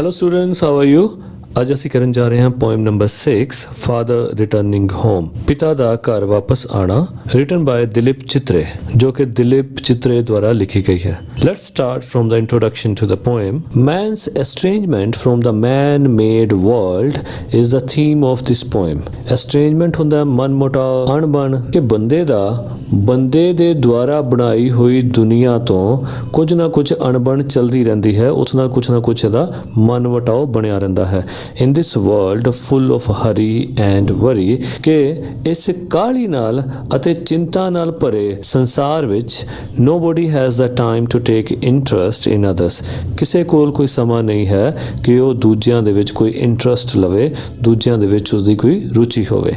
Hello students, how are you. ਅੱਜ ਅਸੀਂ ਕਰਨ ਜਾ ਰਹੇ ਹਾਂ poem number 6 father returning home, ਪਿਤਾ ਦਾ ਘਰ ਵਾਪਸ ਆਣਾ, ਰਿਟਨ ਬਾय ਦਿਲੀਪ ਚਿਤਰੇ, ਜੋ ਕਿ ਦਿਲੀਪ ਚਿਤਰੇ ਦੁਆਰਾ ਲਿਖੀ ਗਈ ਹੈ। Let's start from the introduction to the poem. Man's estrangement from the man made world is the theme of this poem. Estrangement ਹੁੰਦਾ ਮਨਮੁਟਾਵ, ਅਣਬਣ, ਕਿ ਬੰਦੇ ਦਾ ਬੰਦੇ ਦੇ ਦੁਆਰਾ ਬਣਾਈ ਹੋਈ ਦੁਨੀਆ ਤੋਂ ਕੁਝ ਨਾ ਕੁਝ ਅਣਬਣ ਚੱਲਦੀ ਰਹਿੰਦੀ ਹੈ, ਉਸ ਨਾਲ ਕੁਝ ਨਾ ਕੁਝ ਇਹਦਾ ਮਨਮੁਟਾਵ ਬਣਿਆ ਰਹਿੰਦਾ ਹੈ। In this world full of hurry and worry, ਕਿ ਇਸ ਕਾਹਲੀ ਨਾਲ ਅਤੇ ਚਿੰਤਾ ਨਾਲ ਭਰੇ ਸੰਸਾਰ ਵਿੱਚ nobody has the time to take interest in others, ਕਿਸੇ ਕੋਲ ਕੋਈ ਸਮਾਂ ਨਹੀਂ ਹੈ ਕਿ ਉਹ ਦੂਜਿਆਂ ਦੇ ਵਿੱਚ ਕੋਈ ਇੰਟਰਸਟ ਲਵੇ, ਦੂਜਿਆਂ ਦੇ ਵਿੱਚ ਉਸਦੀ ਕੋਈ ਰੁਚੀ ਹੋਵੇ।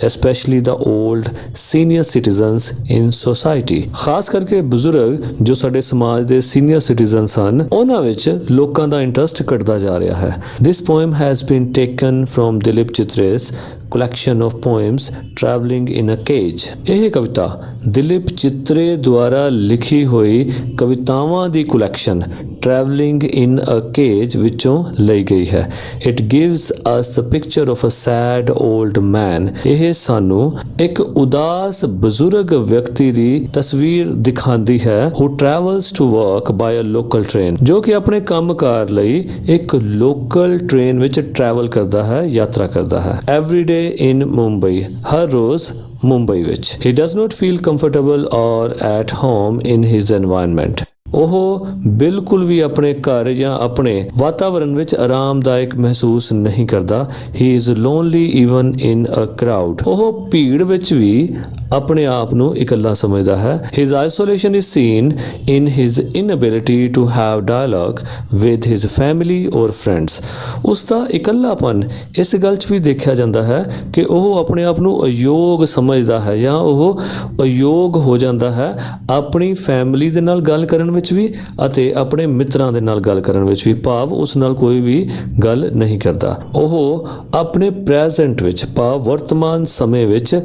especially the old senior citizens in society, ਖਾਸ ਕਰਕੇ ਬਜ਼ੁਰਗ ਜੋ ਸਾਡੇ ਸਮਾਜ ਦੇ ਸੀਨੀਅਰ ਸਿਟੀਜ਼ਨਸ ਹਨ, ਉਹਨਾਂ ਵਿੱਚ ਲੋਕਾਂ ਦਾ ਇੰਟਰਸਟ ਘਟਦਾ ਜਾ ਰਿਹਾ ਹੈ। This poem has been taken from Dilip Chitre's collection of poems traveling in a cage। ਇਹ ਕਵਿਤਾ ਦਿਲੀਪ ਚਿਤਰੇ ਦੁਆਰਾ ਲਿਖੀ ਹੋਈ ਕਵਿਤਾਵਾਂ ਦੀ collection traveling in a cage ਵਿੱਚੋਂ ਲਈ ਗਈ ਹੈ। It gives us the picture of a sad old man। ਇਹ ਸਾਨੂੰ ਇੱਕ ਉਦਾਸ ਬਜ਼ੁਰਗ ਵਿਅਕਤੀ ਦੀ ਤਸਵੀਰ ਦਿਖਾਉਂਦੀ ਹੈ who travels to work by a local train, ਜੋ ਕਿ ਆਪਣੇ ਕੰਮਕਾਰ ਲਈ ਇੱਕ ਲੋਕਲ ਟ੍ਰੇਨ ਵਿੱਚ ਟਰੈਵਲ ਕਰਦਾ ਹੈ, ਯਾਤਰਾ ਕਰਦਾ ਹੈ। Every day in Mumbai, ਹਰ ਰੋਜ਼ ਮੁੰਬਈ ਵਿੱਚ। He does not feel comfortable or at home in his environment। ਉਹ ਬਿਲਕੁਲ ਵੀ ਆਪਣੇ ਘਰ ਜਾਂ ਆਪਣੇ ਵਾਤਾਵਰਣ ਵਿੱਚ ਆਰਾਮਦਾਇਕ ਮਹਿਸੂਸ ਨਹੀਂ ਕਰਦਾ। He is lonely even in a crowd। ਉਹ ਭੀੜ ਵਿੱਚ ਵੀ ਆਪਣੇ ਆਪ ਨੂੰ ਇਕੱਲਾ ਸਮਝਦਾ ਹੈ। His isolation is seen in his inability to have dialogue with his family or friends। ਉਸ ਦਾ ਇਕੱਲਾਪਨ ਇਸ ਗੱਲ 'ਚ ਵੀ ਦੇਖਿਆ ਜਾਂਦਾ ਹੈ ਕਿ ਉਹ ਆਪਣੇ ਆਪ ਨੂੰ ਅਯੋਗ ਸਮਝਦਾ ਹੈ ਜਾਂ ਉਹ ਅਯੋਗ ਹੋ ਜਾਂਦਾ ਹੈ ਆਪਣੀ ਫੈਮਿਲੀ ਦੇ ਨਾਲ ਗੱਲ ਕਰਨ ਵਿੱਚ ਵੀ ਅਤੇ ਆਪਣੇ ਮਿੱਤਰਾਂ ਦੇ ਨਾਲ ਗੱਲ ਕਰਨ ਵਿੱਚ ਵੀ, ਭਾਵ ਉਸ ਨਾਲ ਕੋਈ ਵੀ ਗੱਲ ਨਹੀਂ ਕਰਦਾ। ਉਹ ਆਪਣੇ ਪ੍ਰੈਜ਼ੈਂਟ ਵਿੱਚ, ਭਾਵ ਵਰਤਮਾਨ ਸਮੇਂ ਵਿੱਚ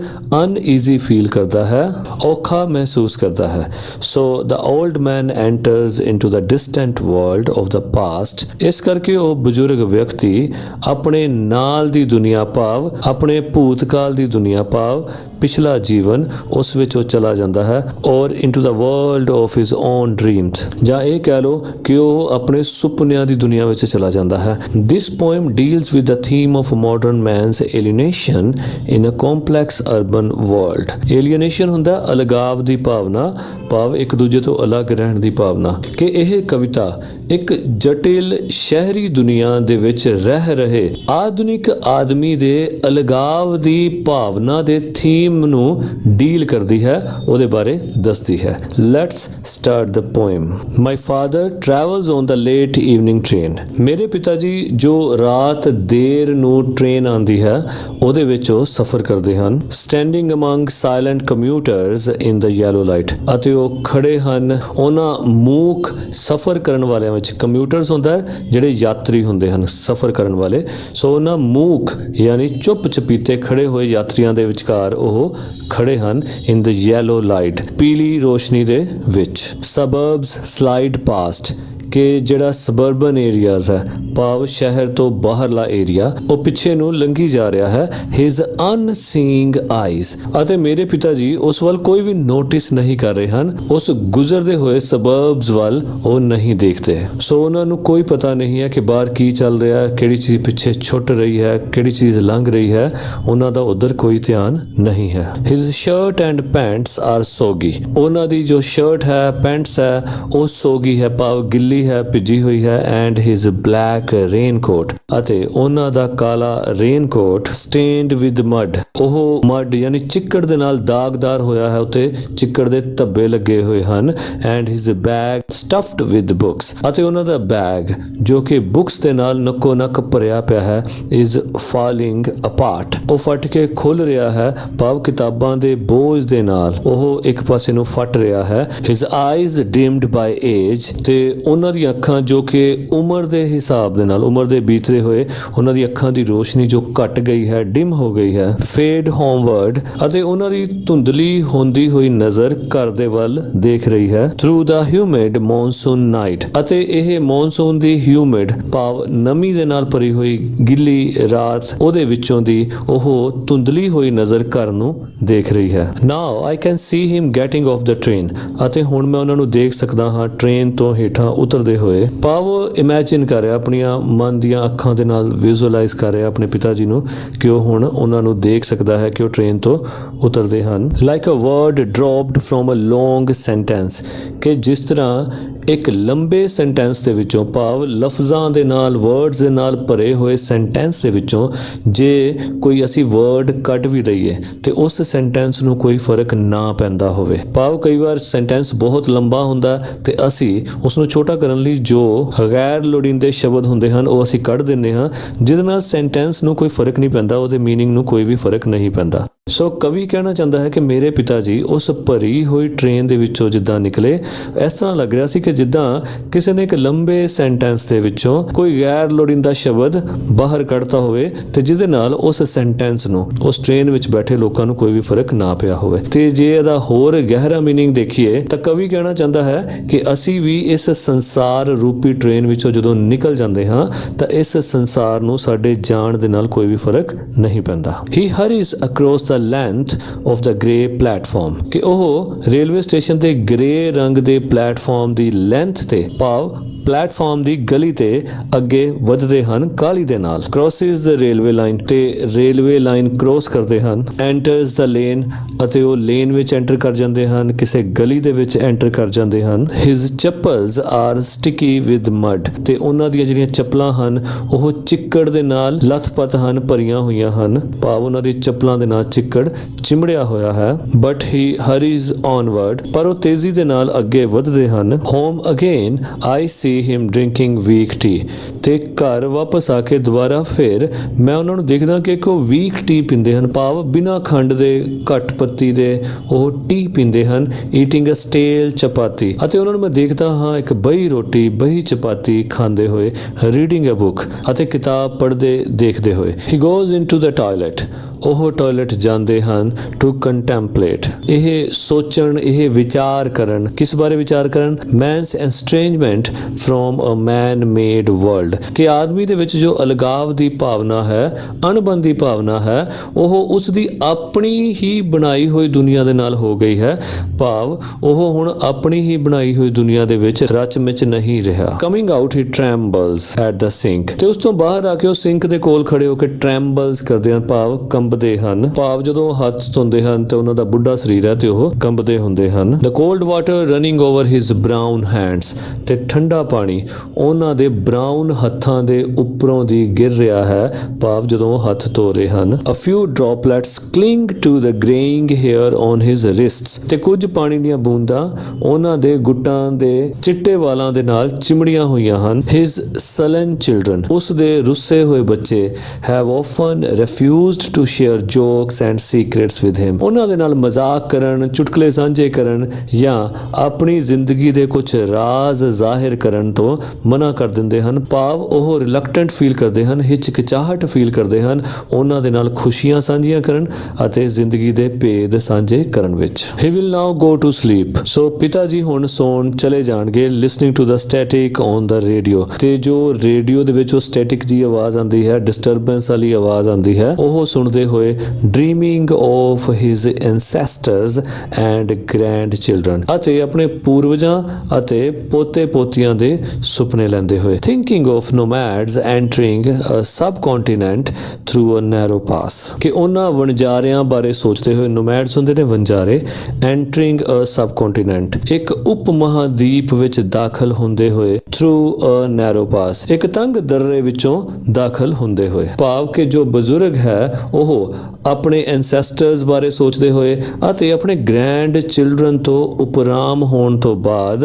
ਅਨਈਜ਼ੀ ਫੀਲ ਕਰਦਾ ਹੈ, ਔਖਾ ਮਹਿਸੂਸ ਕਰਦਾ ਹੈ। So the old man enters into the distant world of the past. ਇਸ ਕਰਕੇ ਉਹ ਬਜ਼ੁਰਗ ਵਿਅਕਤੀ ਆਪਣੇ ਨਾਲ ਦੀ ਦੁਨੀਆ, ਭਾਵ ਆਪਣੇ ਭੂਤਕਾਲ ਦੀ ਦੁਨੀਆ, ਭਾਵ ਪਿਛਲਾ ਜੀਵਨ, ਉਸ ਵਿੱਚ ਉਹ ਚਲਾ ਜਾਂਦਾ ਹੈ। Or into the world of his own dreams, ਜਾਂ ਇਹ ਕਹਿ ਲਓ ਕਿ ਉਹ ਆਪਣੇ ਸੁਪਨਿਆਂ ਦੀ ਦੁਨੀਆ ਵਿੱਚ ਚਲਾ ਜਾਂਦਾ ਹੈ। This poem deals with the theme of modern man's alienation in a complex urban world. Alienation ਹੁੰਦਾ ਅਲਗਾਵ ਦੀ ਭਾਵਨਾ, ਭਾਵ ਇੱਕ ਦੂਜੇ ਤੋਂ ਅਲੱਗ ਰਹਿਣ ਦੀ ਭਾਵਨਾ। ਕਿ ਇਹ ਕਵਿਤਾ ਇੱਕ ਜਟਿਲ ਸ਼ਹਿਰੀ ਦੁਨੀਆ ਦੇ ਵਿੱਚ ਰਹਿ ਰਹੇ ਆਧੁਨਿਕ ਆਦਮੀ ਦੇ ਅਲਗਾਵ ਦੀ ਭਾਵਨਾ ਦੇ ਥੀਮ ਨੂੰ ਡੀਲ ਕਰਦੀ ਹੈ, ਉਹਦੇ ਬਾਰੇ ਦੱਸਦੀ ਹੈ। Let's start the poem. My father travels on the late evening train. ਮੇਰੇ ਪਿਤਾ ਜੀ ਜੋ ਰਾਤ ਦੇਰ ਨੂੰ ਟ੍ਰੇਨ ਆਉਂਦੀ ਹੈ ਉਹਦੇ ਵਿੱਚ ਉਹ ਸਫ਼ਰ ਕਰਦੇ ਹਨ। ਸਟੈਂਡਿੰਗ ਅਮੰਗ ਸਾਇਲੈਂਟ ਕਮਿਊਟਰਸ ਇਨ ਦ ਯੈਲੋ ਲਾਈਟ, ਅਤੇ ਉਹ ਖੜੇ ਹਨ ਉਹਨਾਂ ਮੂਕ ਸਫ਼ਰ ਕਰਨ ਵਾਲਿਆਂ ਵਿੱਚ। ਕਮਿਊਟਰਸ ਹੁੰਦਾ ਹੈ ਜਿਹੜੇ ਯਾਤਰੀ ਹੁੰਦੇ ਹਨ, ਸਫ਼ਰ ਕਰਨ ਵਾਲੇ। ਸੋ ਉਹਨਾਂ ਮੂਕ ਯਾਨੀ ਚੁੱਪ ਚਪੀਤੇ ਖੜੇ ਹੋਏ ਯਾਤਰੀਆਂ ਦੇ ਵਿਚਕਾਰ ਉਹ ਖੜੇ ਹਨ ਇਨ ਦ ਯੈਲੋ ਲਾਈਟ, ਪੀਲੀ ਰੋਸ਼ਨੀ ਦੇ ਵਿੱਚ। ਸਬਰਬਸ ਸਲਾਈਡ ਪਾਸਟ, ਕਿ ਜਿਹੜਾ ਸਬਰਬਨ ਏਰੀਆਜ਼ ਹੈ, ਭਾਵ ਸ਼ਹਿਰ ਤੋਂ ਬਾਹਰਲਾ ਏਰੀਆ, ਉਹ ਪਿੱਛੇ ਨੂੰ ਲੰਘੀ ਜਾ ਰਿਹਾ ਹੈ। ਹਿਜ਼ ਅਨਸੀਇੰਗ ਆਈਜ਼, ਅਤੇ ਮੇਰੇ ਪਿਤਾ ਜੀ ਉਸ ਵੱਲ ਕੋਈ ਵੀ ਨੋਟਿਸ ਨਹੀਂ ਕਰ ਰਹੇ ਹਨ, ਉਸ ਗੁਜ਼ਰਦੇ ਹੋਏ ਸਬਰਬਸ ਵੱਲ ਉਹ ਨਹੀਂ ਦੇਖਦੇ। ਸੋ ਉਹਨਾਂ ਨੂੰ ਕੋਈ ਪਤਾ ਨਹੀਂ ਹੈ ਕਿ ਬਾਹਰ ਕੀ ਚੱਲ ਰਿਹਾ ਹੈ, ਕਿਹੜੀ ਚੀਜ਼ ਪਿੱਛੇ ਛੁੱਟ ਰਹੀ ਹੈ, ਕਿਹੜੀ ਚੀਜ਼ ਲੰਘ ਰਹੀ ਹੈ, ਉਹਨਾਂ ਦਾ ਉੱਧਰ ਕੋਈ ਧਿਆਨ ਨਹੀਂ ਹੈ। His shirt and pants are soggy, ਉਹਨਾਂ ਦੀ ਜੋ ਸ਼ਰਟ ਹੈ, ਪੈਂਟਸ ਹੈ, ਉਹ ਸੋਗੀ ਹੈ, ਭਾਵ ਗਿੱਲੀ ਹੈ, ਭਿੱਜੀ ਹੋਈ ਹੈ। ਐਂਡ ਹਿਜ਼ ਬਲੈਕ ਰੇਨਕੋਟ, ਅਤੇ ਉਹਨਾਂ ਦਾ ਕਾਲਾ ਰੇਨਕੋਟ ਸਟੇਨਡ ਵਿਦ ਮਡ, ਉਹ ਮਡ ਯਾਨੀ ਚਿੱਕੜ ਦੇ ਨਾਲ ਦਾਗਦਾਰ ਹੋਇਆ ਹੈ, ਉੱਤੇ ਚਿੱਕੜ ਦੇ ਧੱਬੇ ਲੱਗੇ ਹੋਏ ਹਨ। And his bag stuffed with books, ਅਤੇ ਉਹਨਾਂ ਦਾ ਬੈਗ ਜੋ ਕਿ ਬੁੱਕਸ ਦੇ ਨਾਲ ਨੱਕੋ ਨੱਕ ਭਰਿਆ ਪਿਆ ਹੈ, ਇਜ਼ ਫਾਲਿੰਗ ਅਪਾਰਟ, ਉਹ ਫਟ ਕੇ ਖੁੱਲ ਰਿਹਾ ਹੈ, ਭਾਵ ਕਿਤਾਬਾਂ ਦੇ ਬੋਝ ਦੇ ਨਾਲ ਉਹ ਇੱਕ ਪਾਸੇ ਨੂੰ ਫਟ ਰਿਹਾ ਹੈ। ਹਿਜ਼ ਆਈਜ਼ ਡਿਮਡ ਬਾਈ ਏਜ, ਤੇ ਉਹਨਾਂ ਉਹਨਾਂ ਦੀਆਂ ਅੱਖਾਂ ਜੋ ਕਿ ਉਮਰ ਦੇ ਹਿਸਾਬ ਦੇ ਨਾਲ, ਉਮਰ ਦੇ ਬੀਤਦੇ ਹੋਏ ਉਹਨਾਂ ਦੀ ਅੱਖਾਂ ਦੀ ਰੋਸ਼ਨੀ ਜੋ ਘਟ ਗਈ ਹੈ, ਡਿਮ ਹੋ ਗਈ ਹੈ, ਫੇਡ ਹੋਮਵਰਡ, ਅਤੇ ਉਹਨਾਂ ਦੀ ਧੁੰਦਲੀ ਹੁੰਦੀ ਹੋਈ ਨਜ਼ਰ ਘਰ ਦੇ ਵੱਲ ਦੇਖ ਰਹੀ ਹੈ ਥਰੂ ਦਾ ਹਿਊਮਿਡ ਮੌਨਸੂਨ ਨਾਈਟ, ਅਤੇ ਇਹ ਮੌਨਸੂਨ ਦੀ ਹਿਊਮਿਡ ਭਾਵ ਨਮੀ ਦੇ ਨਾਲ ਭਰੀ ਹੋਈ ਗਿੱਲੀ ਰਾਤ, ਉਹਦੇ ਵਿੱਚੋਂ ਦੀ ਉਹ ਧੁੰਦਲੀ ਹੋਈ ਨਜ਼ਰ ਘਰ ਨੂੰ ਦੇਖ ਰਹੀ ਹੈ। Now I can see him getting off the train, ਅਤੇ ਹੁਣ ਮੈਂ ਉਹਨਾਂ ਨੂੰ ਦੇਖ ਸਕਦਾ ਹਾਂ ਟ੍ਰੇਨ ਤੋਂ ਹੇਠਾਂ ਉਤਰਦੇ ਹੋਏ। ਭਾਵ ਇਮੇਜਿਨ ਕਰ ਰਿਹਾ, ਆਪਣੀਆਂ ਮਨ ਦੀਆਂ ਅੱਖਾਂ ਦੇ ਨਾਲ ਵਿਜ਼ੂਅਲਾਈਜ਼ ਕਰ ਰਿਹਾ ਆਪਣੇ ਪਿਤਾ ਜੀ ਨੂੰ ਕਿ ਉਹ ਹੁਣ ਉਹਨਾਂ ਨੂੰ ਦੇਖ ਸਕਦਾ ਹੈ ਕਿ ਉਹ ਟ੍ਰੇਨ ਤੋਂ ਉਤਰਦੇ ਹਨ। Like a word dropped from a long sentence, ਕਿ ਜਿਸ ਤਰ੍ਹਾਂ ਇੱਕ ਲੰਬੇ ਸੈਂਟੈਂਸ ਦੇ ਵਿੱਚੋਂ, ਭਾਵ ਲਫ਼ਜ਼ਾਂ ਦੇ ਨਾਲ, ਵਰਡਸ ਦੇ ਨਾਲ ਭਰੇ ਹੋਏ ਸੈਂਟੈਂਸ ਦੇ ਵਿੱਚੋਂ ਜੇ ਕੋਈ ਅਸੀਂ ਵਰਡ ਕੱਢ ਵੀ ਦਈਏ ਤੇ ਉਸ ਸੈਂਟੈਂਸ ਨੂੰ ਕੋਈ ਫਰਕ ਨਾ ਪੈਂਦਾ ਹੋਵੇ। ਭਾਵ ਕਈ ਵਾਰ ਸੈਂਟੈਂਸ ਬਹੁਤ ਲੰਬਾ ਹੁੰਦਾ ਤੇ ਅਸੀਂ ਉਸ ਨੂੰ ਛੋਟਾ ਕਰਨ ਲਈ ਜੋ ਗੈਰ ਲੋੜੀਂਦੇ ਸ਼ਬਦ ਹੁੰਦੇ ਹਨ ਉਹ ਅਸੀਂ ਕੱਢ ਦਿੰਦੇ ਹਾਂ, ਜਿਹਦੇ ਨਾਲ ਸੈਂਟੈਂਸ ਨੂੰ ਕੋਈ ਫਰਕ ਨਹੀਂ ਪੈਂਦਾ, ਉਹਦੇ ਮੀਨਿੰਗ ਨੂੰ ਕੋਈ ਵੀ ਫਰਕ ਨਹੀਂ ਪੈਂਦਾ। ਸੋ ਕਵੀ ਕਹਿਣਾ ਚਾਹੁੰਦਾ ਹੈ ਕਿ ਮੇਰੇ ਪਿਤਾ ਜੀ ਉਸ ਭਰੀ ਹੋਈ ਟ੍ਰੇਨ ਦੇ ਵਿੱਚੋਂ ਜਿੱਦਾਂ ਨਿਕਲੇ, ਇਸ ਤਰ੍ਹਾਂ ਲੱਗ ਰਿਹਾ ਸੀ ਕਿ ਜਿੱਦਾਂ ਕਿਸੇ ਨੇ ਇੱਕ ਲੰਬੇ ਸੈਂਟੈਂਸ ਦੇ ਵਿੱਚੋਂ ਕੋਈ ਗੈਰ ਲੋੜੀਂਦਾ ਸ਼ਬਦ ਬਾਹਰ ਕੱਢਤਾ ਹੋਵੇ ਤੇ ਜਿਹਦੇ ਨਾਲ ਉਸ ਸੈਂਟੈਂਸ ਨੂੰ, ਉਸ ਟ੍ਰੇਨ ਵਿੱਚ ਬੈਠੇ ਲੋਕਾਂ ਨੂੰ ਕੋਈ ਵੀ ਫਰਕ ਨਾ ਪਿਆ ਹੋਵੇ। ਤੇ ਜੇ ਇਹਦਾ ਹੋਰ ਗਹਿਰਾ ਮੀਨਿੰਗ ਦੇਖੀਏ ਤਾਂ ਕਵੀ ਕਹਿਣਾ ਚਾਹੁੰਦਾ ਹੈ ਕਿ ਅਸੀਂ ਵੀ ਇਸ ਸੰਸਾਰ ਰੂਪੀ ਟ੍ਰੇਨ ਵਿੱਚੋਂ ਜਦੋਂ ਨਿਕਲ ਜਾਂਦੇ ਹਾਂ ਤਾਂ ਇਸ ਸੰਸਾਰ ਨੂੰ ਸਾਡੇ ਜਾਣ ਦੇ ਨਾਲ ਕੋਈ ਵੀ ਫਰਕ ਨਹੀਂ ਪੈਂਦਾ। He hurries across the length of the grey platform, ਕਿ ਉਹ ਰੇਲਵੇ ਸਟੇਸ਼ਨ ਦੇ ਗ੍ਰੇ ਰੰਗ ਦੇ ਪਲੇਟਫਾਰਮ ਦੀ ਲੈਂਥ ਤੇ, ਭਾਵ ਪਲੇਟਫਾਰਮ ਦੀ ਗਲੀ ਤੇ ਅੱਗੇ ਵਧਦੇ ਹਨ ਕਾਲੀ ਦੇ ਨਾਲ। ਕ੍ਰੋਸਿਸ ਦ ਰੇਲਵੇ ਲਾਈਨ, ਤੇ ਰੇਲਵੇ ਲਾਈਨ ਕ੍ਰੋਸ ਕਰਦੇ ਹਨ। ਐਂਟਰਸ ਦ ਲੇਨ, ਅਤੇ ਉਹ ਲੇਨ ਵਿੱਚ ਐਂਟਰ ਕਰ ਜਾਂਦੇ ਹਨ, ਕਿਸੇ ਗਲੀ ਦੇ ਵਿੱਚ ਐਂਟਰ ਕਰ ਜਾਂਦੇ ਹਨ। His chappals are sticky with mud, ਤੇ ਉਹਨਾਂ ਦੀਆਂ ਜਿਹੜੀਆਂ ਚੱਪਲਾਂ ਹਨ ਉਹ ਚਿੱਕੜ ਦੇ ਨਾਲ ਲੱਥ-ਪੱਥ ਹਨ, ਭਰੀਆਂ ਹੋਈਆਂ ਹਨ, ਭਾਵ ਉਹਨਾਂ ਦੀ ਚੱਪਲਾਂ ਦੇ ਨਾਲ ਚਿੱਕੜ ਚਿੰਬੜਿਆ ਹੋਇਆ ਹੈ। ਬਟ ਹੀ ਹਰੀਜ਼ ਔਨਵਰਡ, ਪਰ ਉਹ ਤੇਜ਼ੀ ਦੇ ਨਾਲ ਅੱਗੇ ਵਧਦੇ ਹਨ। ਹੋਮ ਅਗੇਨ ਆਈ ਸੀ him drinking weak tea, ਤੇ ਘਰ ਵਾਪਸ ਆ ਕੇ ਦੁਬਾਰਾ ਫਿਰ ਮੈਂ ਉਹਨਾਂ ਨੂੰ ਦੇਖਦਾ ਕਿ ਇੱਕ ਉਹ ਵੀਕ ਟੀ ਪੀਂਦੇ ਹਨ, ਭਾਵ ਬਿਨਾਂ ਖੰਡ ਦੇ, ਘੱਟ ਪੱਤੀ ਦੇ ਉਹ ਟੀ ਪੀਂਦੇ ਹਨ। ਈਟਿੰਗ ਅ ਸਟੇਲ ਚਪਾਤੀ, ਅਤੇ ਉਹਨਾਂ ਨੂੰ ਮੈਂ ਦੇਖਦਾ ਹਾਂ ਇੱਕ ਬਹੀ ਰੋਟੀ, ਬਹੀ ਚਪਾਤੀ ਖਾਂਦੇ ਹੋਏ। ਰੀਡਿੰਗ ਅ ਬੁੱਕ, ਅਤੇ ਕਿਤਾਬ ਪੜ੍ਹਦੇ ਦੇਖਦੇ ਹੋਏ। ਹੀ ਗੋਜ਼ ਇਨਟੂ ਦ ਟਾਇਲਟ, ਉਹ ਟਾਇਲਟ ਜਾਂਦੇ ਹਨ। ਟੂ ਕੰਟੈਂਪਲੇਟ, ਇਹ ਸੋਚਣ, ਇਹ ਵਿਚਾਰ ਕਰਨ। ਕਿਸ ਬਾਰੇ ਵਿਚਾਰ ਕਰਨ? Man's estrangement from a man made world, ਕਿ ਆਦਮੀ ਦੇ ਵਿੱਚ ਜੋ ਅਲਗਾਵ ਦੀ ਭਾਵਨਾ ਹੈ, ਅਣਬਣ ਦੀ ਭਾਵਨਾ ਹੈ, ਉਹ ਉਸ ਦੀ ਆਪਣੀ ਹੀ ਬਣਾਈ ਹੋਈ ਦੁਨੀਆ ਦੇ ਨਾਲ ਹੋ ਗਈ ਹੈ, ਭਾਵ ਉਹ ਹੁਣ ਆਪਣੀ ਹੀ ਬਣਾਈ ਹੋਈ ਦੁਨੀਆ ਦੇ ਵਿੱਚ ਰਚ ਮਿਚ ਨਹੀਂ ਰਿਹਾ। Coming out he trembles at the sink, ਤੇ ਉਸ ਤੋਂ ਬਾਹਰ ਆ ਕੇ ਉਹ ਸਿੰਕ ਦੇ ਕੋਲ ਖੜੇ ਹੋ ਕੇ ਟ੍ਰੈਂਬਲਸ ਕਰਦੇ ਹਨ, ਭਾਵ ਕੰਬਦੇ ਹਨ, ਭਾਵ ਜਦੋਂ ਹੱਥ ਧੋਂਦੇ ਹਨ ਤੇ ਉਹਨਾਂ ਦਾ ਬੁੱਢਾ ਸਰੀਰ ਹੈ ਤੇ ਉਹ ਕੰਬਦੇ ਹੁੰਦੇ ਹਨ। The cold water running over his brown hands, ਤੇ ਠੰਡਾ ਪਾਣੀ ਉਹਨਾਂ ਦੇ ਬ੍ਰਾਊਨ ਹੱਥਾਂ ਦੇ ਉੱਪਰੋਂ ਦੀ ਗਿਰ ਰਿਹਾ ਹੈ, ਭਾਵ ਜਦੋਂ ਉਹ ਹੱਥ ਧੋ ਰਹੇ ਹਨ। A few droplets cling to the greying hair on his wrists, ਤੇ ਕੁਝ ਪਾਣੀ ਦੀਆਂ ਬੂੰਦਾਂ ਉਹਨਾਂ ਦੇ ਗੁੱਟਾਂ ਦੇ ਚਿੱਟੇ ਵਾਲਾਂ ਦੇ ਨਾਲ ਚਿਮੜੀਆਂ ਹੋਈਆਂ ਹਨ। ਹਿਜ਼ ਸਲਨ ਚਿਲਡਰਨ, ਉਸ ਦੇ ਰੁੱਸੇ ਹੋਏ ਬੱਚੇ have often refused to share jokes and secrets with him, ਉਹਨਾਂ ਦੇ ਨਾਲ ਮਜ਼ਾਕ ਕਰਨ, ਚੁਟਕਲੇ ਸਾਂਝੇ ਕਰਨ ਜਾਂ ਆਪਣੀ ਜ਼ਿੰਦਗੀ ਦੇ ਕੁਝ ਰਾਜ਼ ਜ਼ਾਹਿਰ ਕਰਨ ਤੋਂ ਮਨਾ ਕਰ ਦਿੰਦੇ ਹਨ, ਭਾਵ ਉਹ ਰਿਲਕਟੈਂਟ ਫੀਲ ਕਰਦੇ ਹਨ, ਹਿਚਕਿਚਾਹਟ ਫੀਲ ਕਰਦੇ ਹਨ ਉਹਨਾਂ ਦੇ ਨਾਲ ਖੁਸ਼ੀਆਂ ਸਾਂਝੀਆਂ ਕਰਨ ਅਤੇ ਜ਼ਿੰਦਗੀ ਦੇ ਭੇਦ ਸਾਂਝੇ ਕਰਨ ਵਿੱਚ। He will now go to sleep, ਸੋ ਪਿਤਾ ਜੀ ਹੁਣ ਸੌਣ ਚਲੇ ਜਾਣਗੇ। Listening to the static on the radio, ਤੇ ਜੋ ਰੇਡੀਓ ਦੇ ਵਿੱਚ ਉਹ ਸਟੈਟਿਕ ਜੀ ਆਵਾਜ਼ ਆਉਂਦੀ ਹੈ, ਡਿਸਟਰਬੈਂਸ ਵਾਲੀ ਆਵਾਜ਼ ਆਉਂਦੀ ਹੈ, ਉਹ ਸੁਣਦੇ ਹੋਏ dreaming of his ancestors and grandchildren, ਅਤੇ ਆਪਣੇ ਪੂਰਵਜਾਂ ਅਤੇ ਪੋਤੇ ਪੋਤੀਆਂ ਦੇ ਸੁਪਨੇ ਲੈਂਦੇ ਹੋਏ। Thinking of nomads entering a subcontinent through a narrow pass, ਕਿ ਉਹਨਾਂ ਵਣਜਾਰਿਆਂ ਬਾਰੇ ਸੋਚਦੇ ਹੋਏ। ਨੋਮੈਡਸ ਹੁੰਦੇ ਨੇ ਵਣਜਾਰੇ। ਐਂਟਰਿੰਗ ਅ ਸਬ ਕੰਟੀਨੈਂਟ, ਇੱਕ ਉਪ ਮਹਾਦੀਪ ਵਿੱਚ ਦਾਖਲ ਹੁੰਦੇ ਹੋਏ। ਥਰੂ ਅ ਨੈਰੋ ਪਾਸ, ਇੱਕ ਤੰਗ ਦਰਰੇ ਵਿੱਚੋਂ ਦਾਖਲ ਹੁੰਦੇ ਹੋਏ, ਭਾਵ ਕਿ ਜੋ ਬਜ਼ੁਰਗ ਹੈ ਉਹ ਉਹ ਆਪਣੇ ਐਂਸੈਸਟਰਸ ਬਾਰੇ ਸੋਚਦੇ ਹੋਏ ਅਤੇ ਆਪਣੇ ਗ੍ਰੈਂਡ ਚਿਲਡਰਨ ਤੋਂ ਉਪਰਾਮ ਹੋਣ ਤੋਂ ਬਾਅਦ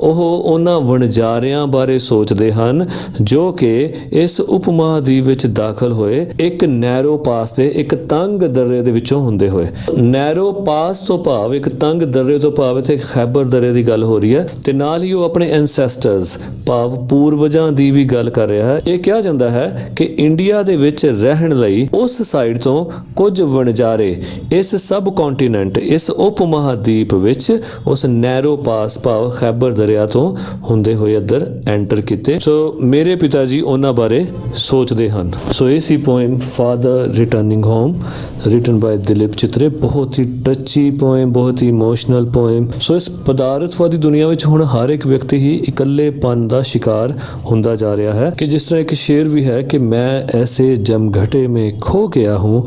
ਉਹ ਉਹਨਾਂ ਵਣਜਾਰਿਆਂ ਬਾਰੇ ਸੋਚਦੇ ਹਨ ਜੋ ਕਿ ਇਸ ਉਪਮਹਾਦੀਪ ਵਿੱਚ ਦਾਖਲ ਹੋਏ ਇੱਕ ਨੈਰੋ ਪਾਸ ਤੇ ਇੱਕ ਤੰਗ ਦਰਿਆ ਦੇ ਵਿੱਚੋਂ ਹੁੰਦੇ ਹੋਏ। ਨੈਰੋ ਪਾਸ ਤੋਂ ਭਾਵ ਇੱਕ ਤੰਗ ਦਰਿਆ ਤੋਂ ਭਾਵ ਇੱਥੇ ਖੈਬਰ ਦਰਿਆ ਦੀ ਗੱਲ ਹੋ ਰਹੀ ਹੈ ਤੇ ਨਾਲ ਹੀ ਉਹ ਆਪਣੇ ਐਂਸੈਸਟਰਸ ਭਾਵ ਪੂਰਵਜਾਂ ਦੀ ਵੀ ਗੱਲ ਕਰ ਰਿਹਾ ਹੈ। ਇਹ ਕਿਹਾ ਜਾਂਦਾ ਹੈ ਕਿ ਇੰਡੀਆ ਦੇ ਵਿੱਚ ਰਹਿਣ ਲਈ ਉਸ ਸਾਈਡ ਤੋਂ ਕੁਝ ਵਣਜਾਰੇ ਇਸ ਸਬ ਕੰਟੀਨੈਂਟ ਇਸ ਉਪ ਮਹਾਦੀਪ ਵਿੱਚ ਉਸ ਨੈਰੋ ਪਾਸ ਭਾਵ ਖੈਬਰ ਦਰਿਆ ਤੋਂ ਹੁੰਦੇ ਹੋਏ ਇੱਧਰ ਐਂਟਰ ਕੀਤੇ। ਸੋ ਮੇਰੇ ਪਿਤਾ ਜੀ ਉਹਨਾਂ ਬਾਰੇ ਸੋਚਦੇ ਹਨ। ਸੋ ਇਹ ਸੀ poem father returning home written by Dilip Chitre. ਬਹੁਤ ਹੀ ਟੱਚੀ ਪੋਇਮ, ਬਹੁਤ ਹੀ ਇਮੋਸ਼ਨਲ ਪੋਇਮ। ਸੋ ਇਸ ਪਦਾਰਥਵਾਦੀ ਦੁਨੀਆ ਵਿੱਚ ਹੁਣ ਹਰ ਇੱਕ ਵਿਅਕਤੀ ਹੀ ਇਕੱਲੇਪਨ ਦਾ शिकार ਹੁੰਦਾ ਜਾ ਰਿਹਾ ਹੈ ਕਿ ਜਿਸ ਤਰ੍ਹਾਂ ਇੱਕ ਸ਼ੇਰ ਵੀ ਹੈ ਕਿ ਮੈਂ ਐਸੇ ਜਮਘਟੇ में खो गया हूँ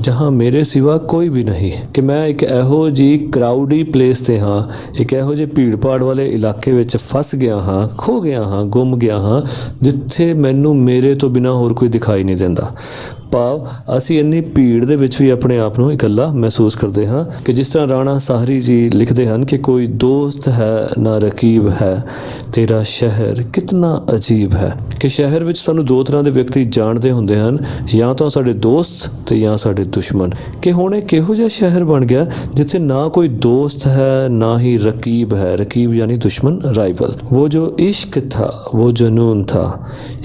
जहाँ मेरे सिवा कोई भी नहीं। कि मैं एक ਇਹੋ ਜਿਹੀ ਕਰਾਊਡੀ ਪਲੇਸ ਤੇ ਹਾਂ, ਇੱਕ ਇਹੋ ਜਿਹੇ ਭੀੜ ਭਾੜ ਵਾਲੇ ਇਲਾਕੇ ਵਿੱਚ ਫਸ ਗਿਆ ਹਾਂ, ਖੋ ਗਿਆ ਹਾਂ, ਗੁੰਮ ਗਿਆ ਹਾਂ ਜਿੱਥੇ ਮੈਨੂੰ ਮੇਰੇ ਤੋਂ ਬਿਨਾਂ ਹੋਰ ਕੋਈ ਦਿਖਾਈ ਨਹੀਂ ਦਿੰਦਾ। ਭਾਵ ਅਸੀਂ ਇੰਨੀ ਭੀੜ ਦੇ ਵਿੱਚ ਵੀ ਆਪਣੇ ਆਪ ਨੂੰ ਇਕੱਲਾ ਮਹਿਸੂਸ ਕਰਦੇ ਹਾਂ ਕਿ ਜਿਸ ਤਰ੍ਹਾਂ ਰਾਣਾ ਸਾਹਰੀ ਜੀ ਲਿਖਦੇ ਹਨ ਕਿ ਕੋਈ ਦੋਸਤ ਹੈ ਨਾ ਰਕੀਬ ਹੈ, ਤੇਰਾ ਸ਼ਹਿਰ ਕਿਤਨਾ ਅਜੀਬ ਹੈ। ਕਿ ਸ਼ਹਿਰ ਵਿੱਚ ਸਾਨੂੰ ਦੋ ਤਰ੍ਹਾਂ ਦੇ ਵਿਅਕਤੀ ਜਾਣਦੇ ਹੁੰਦੇ ਹਨ, ਜਾਂ ਤਾਂ ਸਾਡੇ ਦੋਸਤ ਤੇ ਜਾਂ ਸਾਡੇ ਦੁਸ਼ਮਣ। ਕਿ ਹੁਣ ਇਹ ਕਿਹੋ ਜਿਹਾ ਸ਼ਹਿਰ ਬਣ ਗਿਆ ਜਿੱਥੇ ਨਾ ਕੋਈ ਦੋਸਤ ਹੈ ਨਾ ਹੀ रकीब है। रकीब यानी दुश्मन, राइवल। वो जो इश्क था वो जुनून था,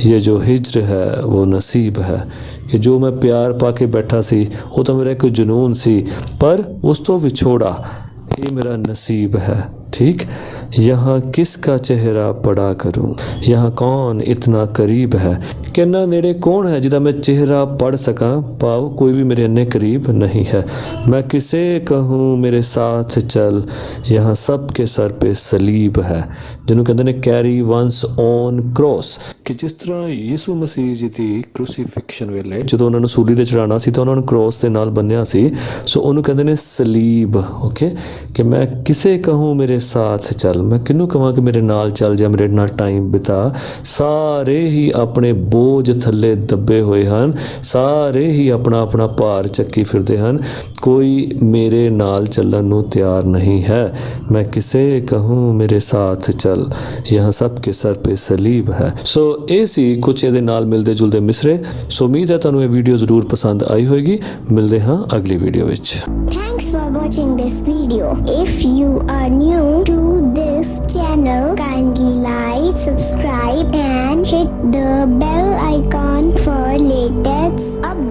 ये जो हिज्र है वो नसीब है। कि जो मैं प्यार पा के बैठा सी वो तो मेरा एक जुनून सी, पर उस तो विछोड़ा ये मेरा नसीब है। ठीक, यहाँ किसका चेहरा पड़ा करूं, यहाँ कौन इतना करीब है। कि ना नेड़े कौन है जिदा मैं चेहरा पढ़ सका, पाव कोई भी मेरे अन्य करीब नहीं है। मैं किसे कहूँ मेरे साथ चल, यहाँ सब के सर पे सलीब है। जिन्हों कहते ने कैरी वंस ऑन क्रॉस। कि जिस तरह ਯਿਸੂ ਮਸੀਹ ਜੀ ਦੀ ਕ੍ਰੂਸੀਫਿਕਸ਼ਨ ਵੇਲੇ ਜਦੋਂ ਉਹਨਾਂ ਨੂੰ ਸੂਲੀ ਤੇ ਚੜਾਉਣਾ ਸੀ ਤਾਂ ਉਹਨਾਂ ਨੂੰ ਕ੍ਰੋਸ ਦੇ ਨਾਲ ਬੰਨਿਆ ਸੀ। ਸੋ ਉਹਨੂੰ ਕਹਿੰਦੇ ਨੇ ਸਲੀਬ। ਓਕੇ, ਕਿ ਮੈਂ ਕਿਸੇ ਕਹੂੰ ਮੇਰੇ ਸਾਥ ਚੱਲ, ਮੈਂ ਕਿਹਨੂੰ ਕਹਾਂ ਕਿ ਮੇਰੇ ਨਾਲ ਚੱਲ ਜਾ, ਮੇਰੇ ਨਾਲ ਟਾਈਮ ਬਿਤਾ। ਸਾਰੇ ਹੀ ਆਪਣੇ ਬੋਝ ਥੱਲੇ ਦੱਬੇ ਹੋਏ ਹਨ, ਸਾਰੇ ਹੀ ਆਪਣਾ ਆਪਣਾ ਭਾਰ ਚੱਕੀ ਫਿਰਦੇ ਹਨ, ਕੋਈ ਮੇਰੇ ਨਾਲ ਚੱਲਣ ਨੂੰ ਤਿਆਰ ਨਹੀਂ ਹੈ। ਮੈਂ ਕਿਸੇ ਕਹੂੰ ਮੇਰੇ ਸਾਥ ਚੱਲ, यहाँ सब के सर पे सलीब है। सो ਇਹ ਸੀ ਕੁਛ ਇਹਦੇ ਨਾਲ ਮਿਲਦੇ ਜੁਲਦੇ ਮਿਸਰੇ। ਸੋ ਉਮੀਦ ਹੈ ਤੁਹਾਨੂੰ ਇਹ ਵੀਡੀਓ ਜ਼ਰੂਰ ਪਸੰਦ ਆਈ ਹੋਏਗੀ। ਮਿਲਦੇ ਹਾਂ ਅਗਲੀ ਵੀਡੀਓ ਵਿੱਚ। Thanks for watching this video. If you are new to this channel, kindly like, subscribe and hit the bell icon for latest updates.